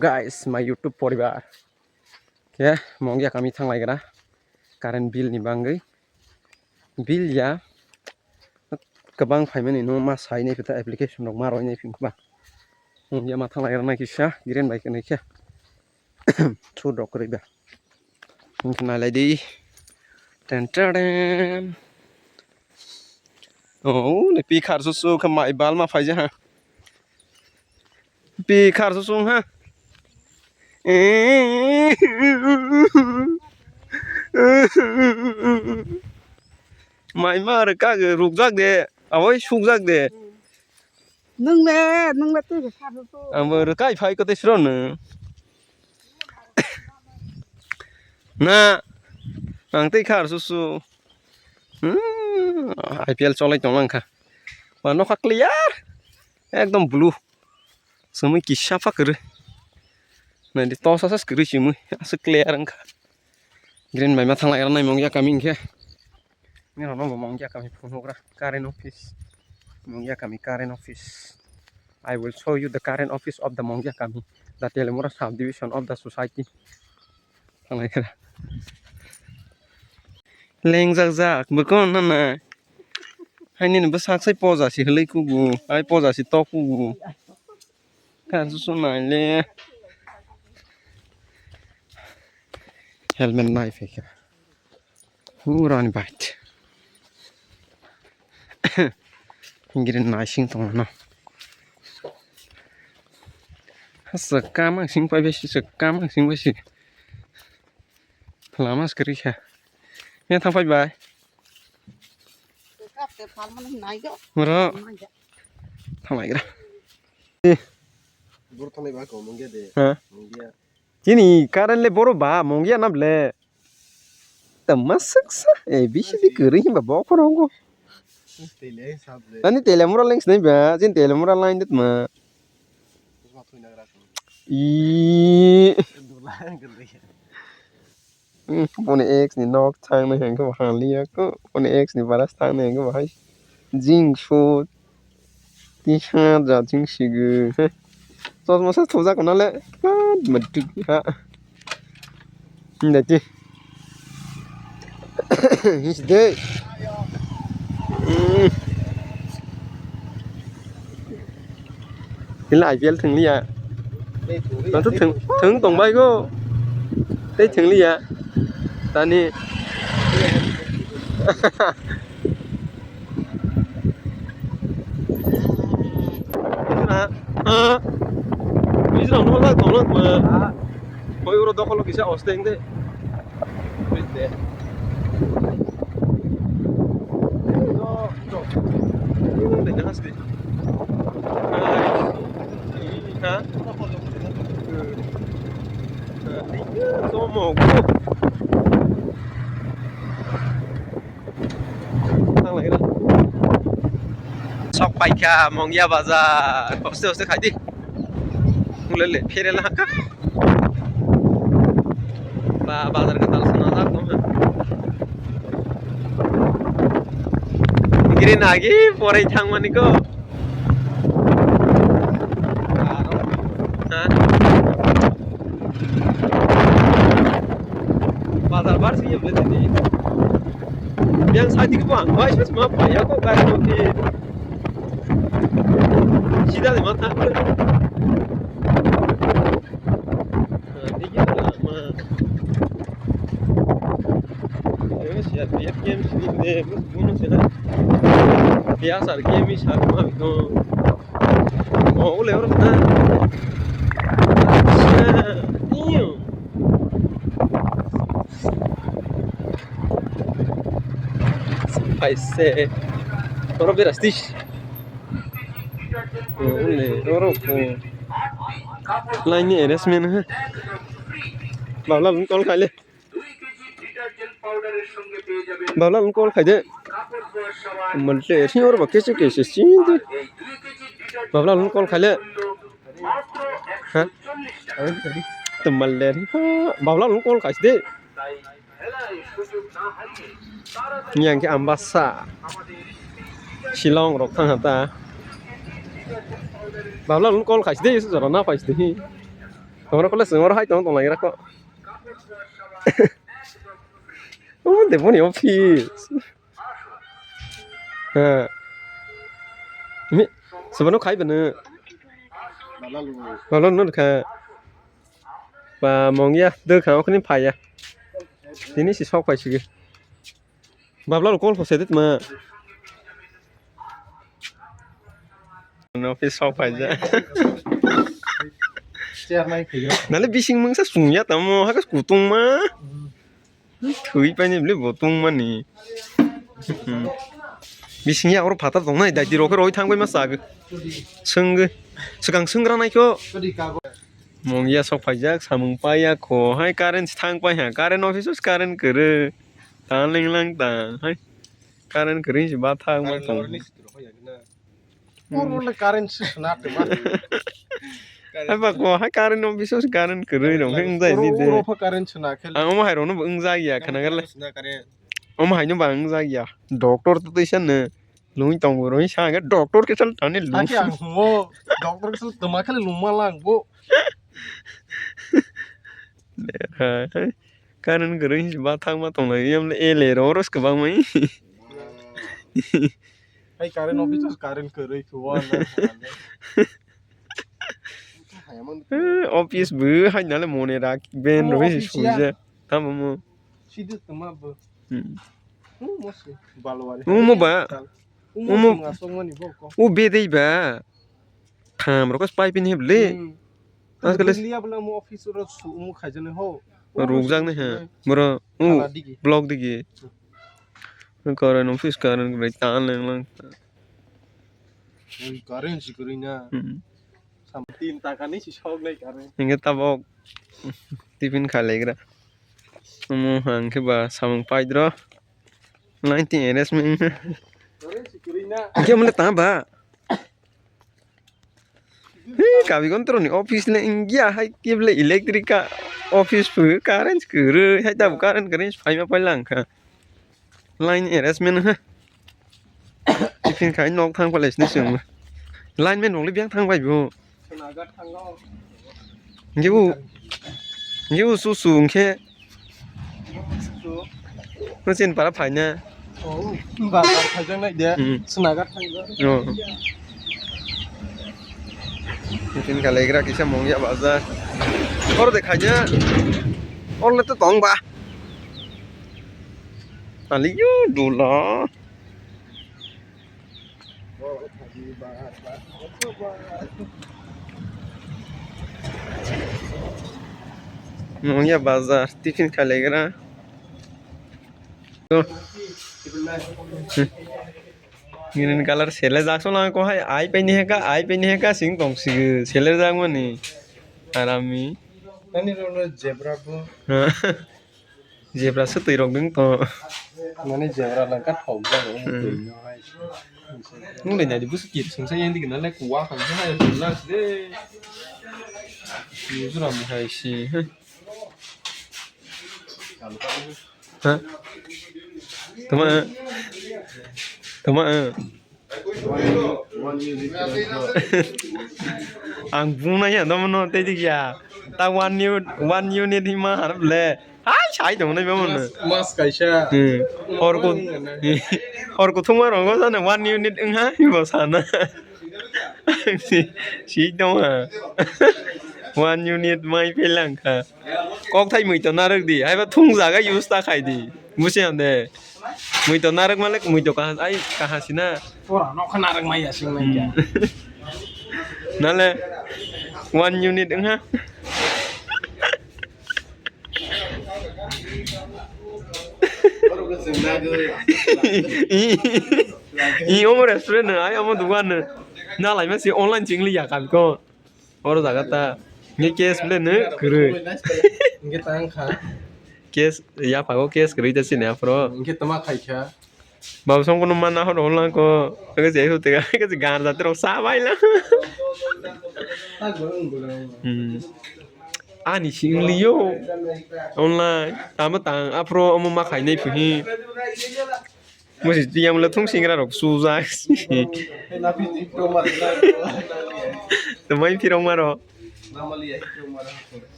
guys, my YouTube poribar. Ya, mongya kami thanglai gara. Current bill ni bangai. Bill ya. Kabang faimani no ma sai nei pita application rok maroi nei phimba. Mongya ma thanglai gara nai kisa giren bai kanai kya. Chu dok kori ba. Mungkin lai di. Ten ten. Oh, ni pi khar susu khamai bal ma phai ja ha. Pi khar susu ha. Mày mà được các cái rục rác để ôi sụp rác để nâng lên tôi phải khát số mà được cái phải có thể sửa nữa na ang tây khar susu IPL চলাই তোমাং খা và nó khác clear একদম blue semua kisah apa kere nah di tos asas kere semua asal clear angka green by matang lain nai mongya kami ngke ini orang mongya kami phunokra current office mongya kami current office I will show you the current office of the mongya kami the Telemura subdivision of the society thang kera leng jak jak bekon na hai ni besak sai poza si helai ku gu ai poza si to ku gu kan su nai le helmet knife kya uran bite ingin nashing tong na sekam sing pai besi sekam sing besi lama sekali ya ya thang pai bai mero thang lai ra bor thang lai ba ko mongya de ha mongya Kini karan le boro ba mongya nab le tamasak sa bishi di kering ba ba ko rongo tele sab le ani Telemura links nei ba jin Telemura line det ma usma thoi nagra ko I dulan kan de Pone X ni nok thang na heng ko han liya ko pone X ni baras thang na heng ko hai jing sho ti ha ja jing sigu so mo sa thoja ko na le mật ha ni ti his day cái lại viên thường liya nó thức thường tổng bay cô tết thường liya ta ni bây giờ nó là tổng lắm mà bây giờ đó kalau kisah Austin deh biết deh để nó hết đi hả số một thằng này đó sọc bay cả mong ya bazaar hostel khai đi lên lên phía là hả và bazaar cái tal sana tak no green lagi pore thang mani ko bazaar bar sih boleh jadi yang saat itu bang wah itu semua apa ya kok kan nanti sida de mata dikit lama ya sih ya game sih de bunuh sih biasa game sih mah itu oh oleh orang na iyo paise orang berastis oleh orang ko lainnya resmen ha babla kol khai le babla kol khai de malte thi or ba kese kese chin de babla kol khai le ha temal le babla kol khai de yang ke ambasa Shillong rok thang hata babla kol khai de so na khai de Ora ko le sumar hai tong lai ra ko. De boni office. Ha. Mi sebano khai bana. Malah lu. Balon nó kha. Và mong ya đưa khảo cái phải à. Thì ní chỉ sau phải chứ. Bà lo con phải chết mà. Nó phải sau phải ra. Chair này thì Nãy bị sinh măng sát sùng ya tao mà cái củ tung mà. Thử bao nhiêu lấy bộ tung mà nè. Bị sinh ya ở phát tao này đại đi rồi cái rồi thang quay mà sao cái. Sưng cái. Sự càng sưng ra này cơ. có đi cao Mong ya sau phải ra samung pa ya ko hai karen thang pa ha karen office karen kere. Tan linh lang ta hai. Karen kere chỉ ba thang mà tong. Puro le currency snap mah. Hai ba ko hai karen office karen kere dong heng dai ni de. Puro currency na khel. Ang hai ro no ung za ya khana gal. Na kare. Om hai no ba ung za ya. Doctor to tai san ne. Lung tong ro sa ga doctor ke sal tane lu. Aki ang mo. Doctor kesel tema khel lumalang bu. Karen kere chỉ ba thang mà tong lai em le ele ro ros ka ba mai. Hai karen office karen kere kuan. Office bữa hai nãy là mùa này ra bên rồi thì sủi ra tham mà Sidu tema bu. Mosi balwari. mua bà Umo ngasong mani bu ko. bê đây bà tham rồi có spy pin hiệp lệ As kale liya bla mo office ro su mu khajane ho. rụng răng này hả mura blog đi kì nó coi là office cả nó phải tan lên lắm Karen si kurina. Sam tin ta kan ni si shog lai karen. những cái tao bọc tiffin khai lấy ra mua hàng cái bà samung pai đó 19 rs mình Karen si kurina. cái mà ta bà Kami kontrol nih office le ingia hai kible elektrika office pu karen skuru hai ta karen karen phai ma palang ka line harassment ha tifin khai nok thang palace ni sung line men ong le biang thang bai bu Tenaga tanggo. ngiu su sung khe nó trên para phai nha Oh, ba khajang nai dia. Tenaga tanggo. tifin khai legra kisah mong ya bazar और देखanya और ले तो tong ba aliyo dula mong ya bazar tifin khai legra to Ngin color sele jak so lang ko hai ai pe ni ka sing tong si sele jak ma ni arami Nani ro zebra bu. zebra se tui rong đứng to Nani zebra lang kat hom ba ro. nu le nya di bus kit sung sa yen di na le kuwa kan sa hai su la de ni su ram hai si ha tama ang bung na ya dom no te di ya ta one unit hi ma harap le ai sai dong na ba mon Mas kaisa. और को थुमा रंगो सा ना one unit 응 ha hi ba sa na si dong à one unit mai pe lang ka kok thai mui to na rek di ai ba thung za ga use ta khai di mu se ande mui to na rek ma lek mui to ka ai ka ha sina Ora no khana rang mai asing mai ja. na le one unit 응 ha Ora ko singna go. 이 어머 레스토랑은 아예 아무 누가는 나 라이면서 온라인 징리 약간 거 어로 나갔다 이 케이스 플랜은 그래 Inge tang kha. 케이스 야 파고 케이스 그래 됐으네 앞으로 Inge tama khai kha. 바보 성고는 만나 하러 온라인 거 그게 제일 때가 그게 가는 자들 싸바이라 Ta go. 아니 징리요 온라인 아무튼 앞으로 어머 막 가이네 부히 뭐지 디암 통신이라고 수자 Na pi diploma na. Também viram maro.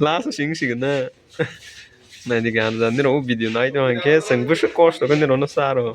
Last सिंसिगोन ना नायदि गान जान दिनाव video नायदों आं के जोंबोसो खस्थ' खौ दिनावनो सारो